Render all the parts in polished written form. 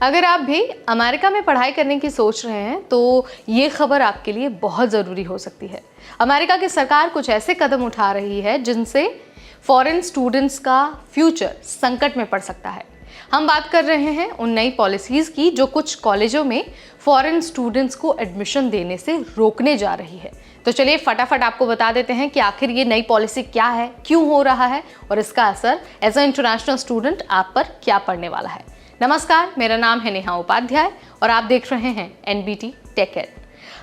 अगर आप भी अमेरिका में पढ़ाई करने की सोच रहे हैं तो ये खबर आपके लिए बहुत ज़रूरी हो सकती है। अमेरिका की सरकार कुछ ऐसे कदम उठा रही है जिनसे फॉरेन स्टूडेंट्स का फ्यूचर संकट में पड़ सकता है। हम बात कर रहे हैं उन नई पॉलिसीज़ की जो कुछ कॉलेजों में फॉरेन स्टूडेंट्स को एडमिशन देने से रोकने जा रही है। तो चलिए फटाफट आपको बता देते हैं कि आखिर ये नई पॉलिसी क्या है, क्यों हो रहा है और इसका असर एज अ इंटरनेशनल स्टूडेंट आप पर क्या पड़ने वाला है। नमस्कार, मेरा नाम है नेहा उपाध्याय और आप देख रहे हैं NBT टेक एड।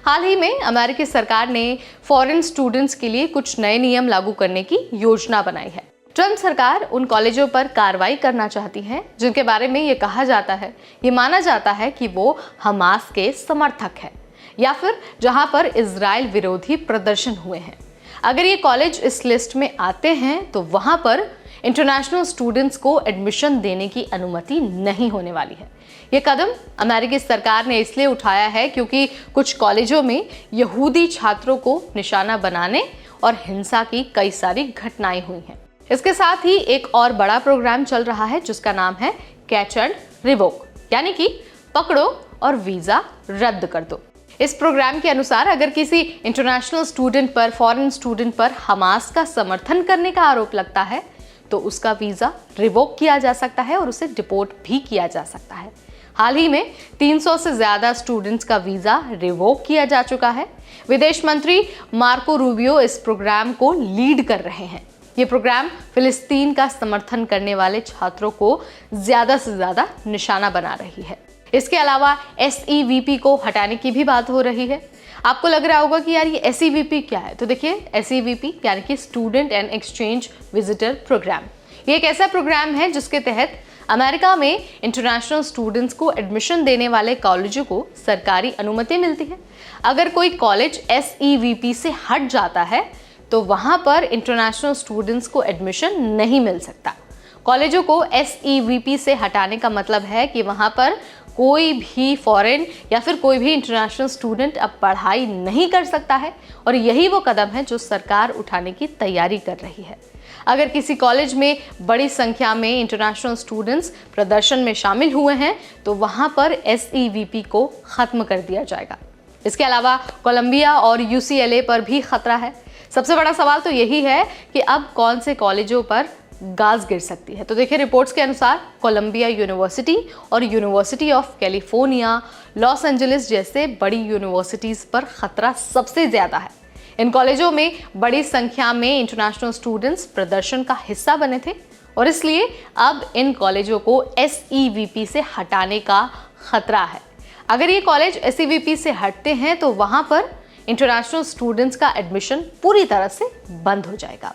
हाल ही में अमेरिकी सरकार ने फॉरेन स्टूडेंट्स के लिए कुछ नए नियम लागू करने की योजना बनाई है। ट्रंप सरकार उन कॉलेजों पर कार्रवाई करना चाहती है जिनके बारे में ये कहा जाता है, ये माना जाता है कि वो हमास के समर्थक है या फिर जहां पर इजराइल विरोधी प्रदर्शन हुए हैं। अगर ये कॉलेज इस लिस्ट में आते हैं तो वहां पर इंटरनेशनल स्टूडेंट्स को एडमिशन देने की अनुमति नहीं होने वाली है। ये कदम अमेरिकी सरकार ने इसलिए उठाया है क्योंकि कुछ कॉलेजों में यहूदी छात्रों को निशाना बनाने और हिंसा की कई सारी घटनाएं हुई हैं। इसके साथ ही एक और बड़ा प्रोग्राम चल रहा है जिसका नाम है कैच एंड रिवोक, यानी कि पकड़ो और वीजा रद्द कर दो। इस प्रोग्राम के अनुसार अगर किसी इंटरनेशनल स्टूडेंट पर, फॉरेन स्टूडेंट पर हमास का समर्थन करने का आरोप लगता है तो उसका वीजा रिवोक किया जा सकता है और उसे डिपोर्ट भी किया जा सकता है। हाल ही में 300 से ज्यादा स्टूडेंट्स का वीजा रिवोक किया जा चुका है। विदेश मंत्री मार्को रूबियो इस प्रोग्राम को लीड कर रहे हैं। ये प्रोग्राम फिलिस्तीन का समर्थन करने वाले छात्रों को ज्यादा से ज्यादा निशाना बना रही है। इसके अलावा SEVP को हटाने की भी बात हो रही है। आपको लग रहा होगा कि यार ये SEVP क्या है, तो देखिए SEVP यानी कि student and exchange visitor programme. ये एक ऐसा प्रोग्राम है जिसके तहत अमेरिका में इंटरनेशनल स्टूडेंट्स को एडमिशन देने वाले कॉलेजों को सरकारी अनुमति मिलती है। अगर कोई कॉलेज SEVP से हट जाता है तो वहां पर इंटरनेशनल स्टूडेंट्स को एडमिशन नहीं मिल सकता। कॉलेजों को SEVP से हटाने का मतलब है कि वहां पर कोई भी फॉरेन या फिर कोई भी इंटरनेशनल स्टूडेंट अब पढ़ाई नहीं कर सकता है और यही वो कदम है जो सरकार उठाने की तैयारी कर रही है। अगर किसी कॉलेज में बड़ी संख्या में इंटरनेशनल स्टूडेंट्स प्रदर्शन में शामिल हुए हैं तो वहां पर SEVP को खत्म कर दिया जाएगा। इसके अलावा कोलंबिया और UCLA पर भी खतरा है। सबसे बड़ा सवाल तो यही है कि अब कौन से कॉलेजों पर गाज गिर सकती है। तो देखिए रिपोर्ट्स के अनुसार कोलंबिया यूनिवर्सिटी और university of California, Los Angeles जैसे बड़ी यूनिवर्सिटीज़ पर खतरा सबसे ज़्यादा है। इन कॉलेजों में बड़ी संख्या में इंटरनेशनल स्टूडेंट्स प्रदर्शन का हिस्सा बने थे और इसलिए अब इन कॉलेजों को SEVP से हटाने का खतरा है। अगर ये कॉलेज SEVP से हटते हैं तो वहाँ पर इंटरनेशनल स्टूडेंट्स का एडमिशन पूरी तरह से बंद हो जाएगा,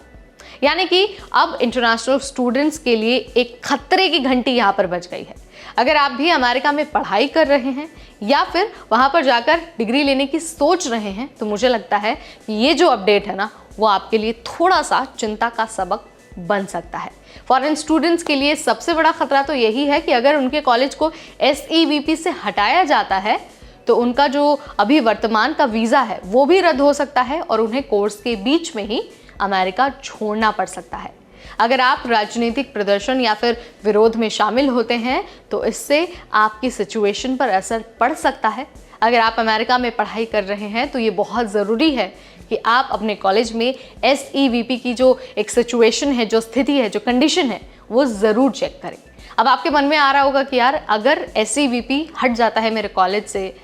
यानी कि अब इंटरनेशनल स्टूडेंट्स के लिए एक खतरे की घंटी यहाँ पर बज गई है। अगर आप भी अमेरिका में पढ़ाई कर रहे हैं या फिर वहाँ पर जाकर डिग्री लेने की सोच रहे हैं तो मुझे लगता है कि ये जो अपडेट है ना वो आपके लिए थोड़ा सा चिंता का सबक बन सकता है। फॉरेन स्टूडेंट्स के लिए सबसे बड़ा खतरा तो यही है कि अगर उनके कॉलेज को SEVP से हटाया जाता है तो उनका जो अभी वर्तमान का वीज़ा है वो भी रद्द हो सकता है और उन्हें कोर्स के बीच में ही अमेरिका छोड़ना पड़ सकता है। अगर आप राजनीतिक प्रदर्शन या फिर विरोध में शामिल होते हैं तो इससे आपकी सिचुएशन पर असर पड़ सकता है। अगर आप अमेरिका में पढ़ाई कर रहे हैं तो ये बहुत ज़रूरी है कि आप अपने कॉलेज में SEVP की जो एक सिचुएशन है, जो स्थिति है, जो कंडीशन है वो ज़रूर चेक करें। अब आपके मन में आ रहा होगा कि यार अगर SEVP हट जाता है मेरे कॉलेज से,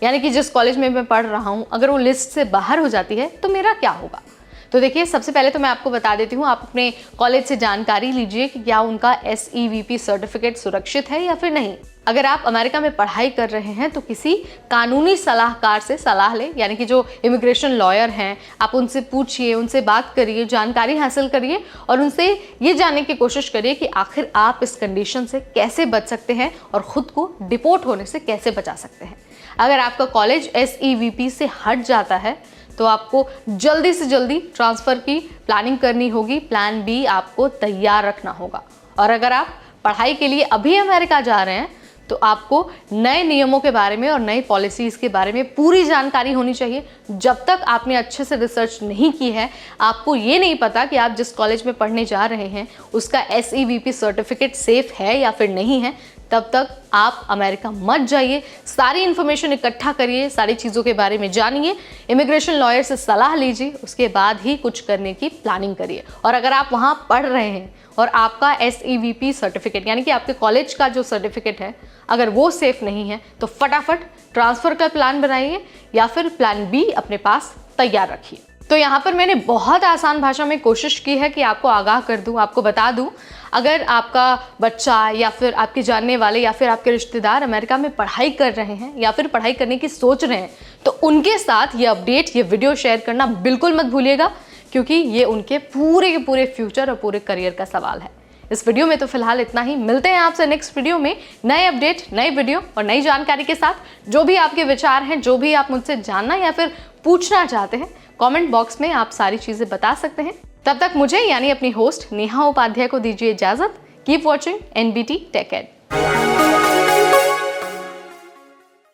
यानी कि जिस कॉलेज में मैं पढ़ रहा हूँ, अगर वो लिस्ट से बाहर हो जाती है तो मेरा क्या होगा। तो देखिए सबसे पहले तो मैं आपको बता देती हूँ, आप अपने कॉलेज से जानकारी लीजिए कि क्या उनका SEVP सर्टिफिकेट सुरक्षित है या फिर नहीं। अगर आप अमेरिका में पढ़ाई कर रहे हैं तो किसी कानूनी सलाहकार से सलाह लें, यानी कि जो इमिग्रेशन लॉयर हैं, आप उनसे पूछिए, उनसे बात करिए, जानकारी हासिल करिए और उनसे ये जानने की कोशिश करिए कि आखिर आप इस कंडीशन से कैसे बच सकते हैं और ख़ुद को डिपोर्ट होने से कैसे बचा सकते हैं। अगर आपका कॉलेज SEVP से हट जाता है तो आपको जल्दी से जल्दी ट्रांसफ़र की प्लानिंग करनी होगी, प्लान B आपको तैयार रखना होगा। और अगर आप पढ़ाई के लिए अभी अमेरिका जा रहे हैं तो आपको नए नियमों के बारे में और नई पॉलिसीज़ के बारे में पूरी जानकारी होनी चाहिए। जब तक आपने अच्छे से रिसर्च नहीं की है, आपको ये नहीं पता कि आप जिस कॉलेज में पढ़ने जा रहे हैं उसका SEVP सर्टिफिकेट सेफ है या फिर नहीं है, तब तक आप अमेरिका मत जाइए। सारी इन्फॉर्मेशन इकट्ठा करिए, सारी चीज़ों के बारे में जानिए, इमिग्रेशन लॉयर से सलाह लीजिए, उसके बाद ही कुछ करने की प्लानिंग करिए। और अगर आप वहाँ पढ़ रहे हैं और आपका SEVP सर्टिफिकेट यानी कि आपके कॉलेज का जो सर्टिफिकेट है अगर वो सेफ नहीं है तो फटाफट ट्रांसफ़र का प्लान बनाइए या फिर प्लान B अपने पास तैयार रखिए। तो यहाँ पर मैंने बहुत आसान भाषा में कोशिश की है कि आपको आगाह कर दूँ, आपको बता दूँ, अगर आपका बच्चा या फिर आपके जानने वाले या फिर आपके रिश्तेदार अमेरिका में पढ़ाई कर रहे हैं या फिर पढ़ाई करने की सोच रहे हैं तो उनके साथ ये अपडेट, ये वीडियो शेयर करना बिल्कुल मत भूलिएगा, क्योंकि ये उनके पूरे के पूरे फ्यूचर और पूरे करियर का सवाल है। इस वीडियो में तो फिलहाल इतना ही। मिलते हैं आपसे नेक्स्ट वीडियो में नए अपडेट, नए वीडियो और नई जानकारी के साथ। जो भी आपके विचार हैं, जो भी आप मुझसे जानना या फिर पूछना चाहते हैं, कमेंट बॉक्स में आप सारी चीजें बता सकते हैं। तब तक मुझे यानी अपनी होस्ट नेहा उपाध्याय को दीजिए इजाजत। Keep watching NBT Tech Ed।